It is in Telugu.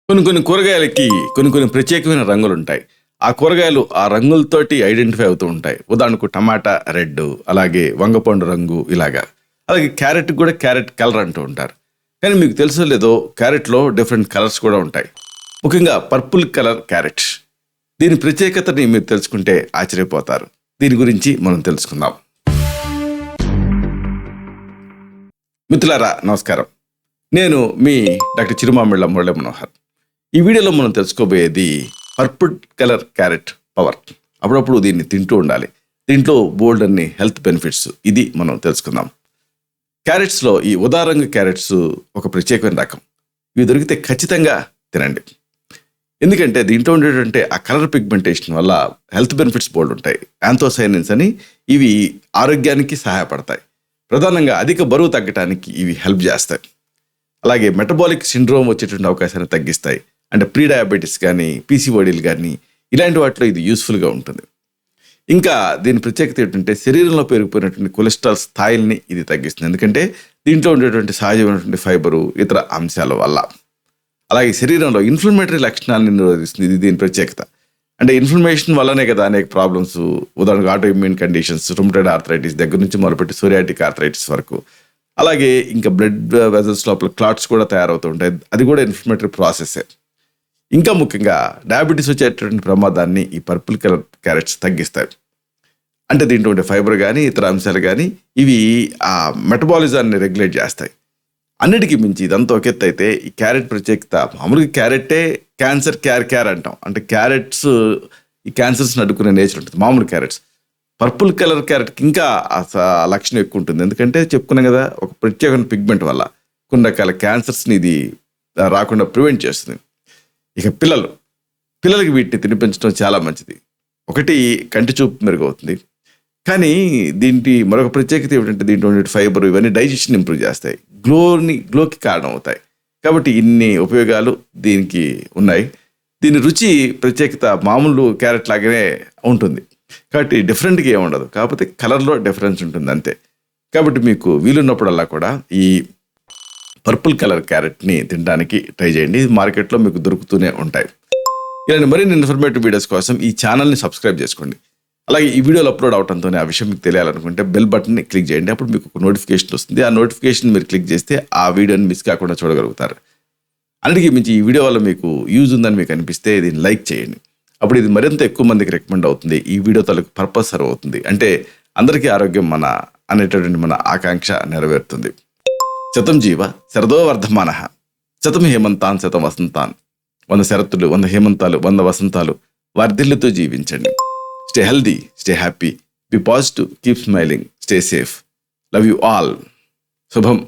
కొన్ని కూరగాయలకి కొన్ని ప్రత్యేకమైన రంగులు ఉంటాయి. ఆ కూరగాయలు ఆ రంగులతోటి ఐడెంటిఫై అవుతూ ఉంటాయి. ఉదాహరణకు టమాటా రెడ్, అలాగే వంగపండు రంగు ఇలాగా. అలాగే క్యారెట్ కూడా క్యారెట్ కలర్ అంటూ ఉంటారు. కానీ మీకు తెలుసో లేదో క్యారెట్లో డిఫరెంట్ కలర్స్ కూడా ఉంటాయి. ముఖ్యంగా పర్పుల్ కలర్ క్యారెట్. దీని ప్రత్యేకతని మీరు తెలుసుకుంటే ఆశ్చర్యపోతారు. దీని గురించి మనం తెలుసుకుందాం. మిత్రులారా నమస్కారం. నేను మీ డాక్టర్ చిరుమామిళ్ళ మురళి మనోహర్. ఈ వీడియోలో మనం తెలుసుకోబోయేది పర్పుల్ కలర్ క్యారెట్ పవర్. అప్పుడప్పుడు దీన్ని తింటూ ఉండాలి. దీంట్లో బోల్డ్ అన్ని హెల్త్ బెనిఫిట్స్ ఇది మనం తెలుసుకుందాం. క్యారెట్స్లో ఈ ఉదారంగు క్యారెట్స్ ఒక ప్రత్యేకమైన రకం. ఇవి దొరికితే ఖచ్చితంగా తినండి. ఎందుకంటే దీంట్లో ఉండేటువంటి ఆ కలర్ పిగ్మెంటేషన్ వల్ల హెల్త్ బెనిఫిట్స్ బోల్డ్ ఉంటాయి. యాంథోసైనిన్స్ అని ఇవి ఆరోగ్యానికి సహాయపడతాయి. ప్రధానంగా అధిక బరువు తగ్గడానికి ఇవి హెల్ప్ చేస్తాయి. అలాగే మెటబాలిక్ సిండ్రోమ్ వచ్చేటువంటి అవకాశాన్ని తగ్గిస్తాయి. అంటే ప్రీ డయాబెటీస్ కానీ పీసీఓడీలు కానీ ఇలాంటి వాటిలో ఇది యూస్ఫుల్గా ఉంటుంది. ఇంకా దీని ప్రత్యేకత ఏంటంటే శరీరంలో పెరిగిపోయినటువంటి కొలెస్ట్రాల్ స్థాయిల్ని ఇది తగ్గిస్తుంది. ఎందుకంటే దీంట్లో ఉండేటువంటి సహజమైనటువంటి ఫైబరు ఇతర అంశాల వల్ల. అలాగే శరీరంలో ఇన్ఫ్లమేటరీ లక్షణాలను నిరోధిస్తుంది. ఇది దీని ప్రత్యేకత. అంటే ఇన్ఫ్లమేషన్ వల్లనే కదా అనేక ప్రాబ్లమ్స్, ఉదాహరణకు auto immune conditions, rheumatoid arthritis దగ్గర నుంచి మొదలుపెట్టి సోరియాటిక్ ఆర్థరైటిస్ వరకు. అలాగే ఇంకా బ్లడ్ వెజల్స్ లోపల క్లాట్స్ కూడా తయారవుతూ ఉంటాయి. అది కూడా ఇన్ఫ్లమేటరీ ప్రాసెసే. ఇంకా ముఖ్యంగా డయాబెటీస్ వచ్చేటటువంటి ప్రమాదాన్ని ఈ పర్పుల్ కలర్ క్యారెట్స్ తగ్గిస్తాయి. అంటే దీంట్లో ఉండే ఫైబర్ కానీ ఇతర అంశాలు కానీ ఇవి ఆ మెటబాలిజాన్ని రెగ్యులేట్ చేస్తాయి. అన్నిటికీ మించి ఇదంతా ఒక ఎత్తు అయితే ఈ క్యారెట్ ప్రత్యేకత, మామూలుగా క్యారెట్టే క్యాన్సర్ క్యార్ అంటాం. అంటే క్యారెట్స్ ఈ క్యాన్సర్స్ని అడ్డుకునే నేచర్ ఉంటుంది మామూలు క్యారెట్స్. పర్పుల్ కలర్ క్యారెట్కి ఇంకా ఆ లక్షణం ఎక్కువ ఉంటుంది. ఎందుకంటే చెప్పుకున్నాం కదా, ఒక ప్రత్యేకమైన పిగ్మెంట్ వల్ల కొన్ని రకాల క్యాన్సర్స్ని ఇది రాకుండా ప్రివెంట్ చేస్తుంది. ఇక పిల్లలకి వీటిని తినిపించడం చాలా మంచిది. ఒకటి కంటి చూపు మెరుగవుతుంది. కానీ దీనికి మరొక ప్రత్యేకత ఏమిటంటే దీంట్లో ఉండే ఫైబర్ ఇవన్నీ డైజెషన్ ఇంప్రూవ్ చేస్తాయి, గ్లోకి కారణం అవుతాయి. కాబట్టి ఇన్ని ఉపయోగాలు దీనికి ఉన్నాయి. దీని రుచి ప్రత్యేకత మామూలు క్యారెట్ లాగానే ఉంటుంది. కాబట్టి డిఫరెంట్గా ఏమి ఉండదు, కాకపోతే కలర్లో డిఫరెన్స్ ఉంటుంది అంతే. కాబట్టి మీకు వీలున్నప్పుడల్లా కూడా ఈ పర్పుల్ కలర్ క్యారెట్ని తినడానికి ట్రై చేయండి. ఇది మార్కెట్లో మీకు దొరుకుతూనే ఉంటాయి. ఇలాంటి మరిన్ని ఇన్ఫర్మేటివ్ వీడియోస్ కోసం ఈ ఛానల్ని సబ్స్క్రైబ్ చేసుకోండి. అలాగే ఈ వీడియోలు అప్లోడ్ అవడంతోనే ఆ విషయం మీకు తెలియాలనుకుంటే బెల్ బటన్ని క్లిక్ చేయండి. అప్పుడు మీకు ఒక నోటిఫికేషన్ వస్తుంది. ఆ నోటిఫికేషన్ మీరు క్లిక్ చేస్తే ఆ వీడియోని మిస్ కాకుండా చూడగలుగుతారు. అన్నిటికీ మించి ఈ వీడియో వల్ల మీకు యూజ్ ఉందని మీకు అనిపిస్తే దీన్ని లైక్ చేయండి. అప్పుడు ఇది మరింత ఎక్కువ మందికి రికమెండ్ అవుతుంది. ఈ వీడియో తాలూకు పర్పస్ సర్వ్ అవుతుంది. అంటే అందరికీ ఆరోగ్యం అనేటటువంటి మన ఆకాంక్ష నెరవేరుతుంది. శతం జీవ శరదో వర్ధమానః, శతం హేమంతాన్ శతం వసంతాన్. 100 శరత్తులు, 100 హేమంతాలు, 100 వసంతాలు వర్ధిల్లుతూ జీవించండి. Stay healthy, stay happy, be positive, keep smiling, stay safe. Love you all. శుభం.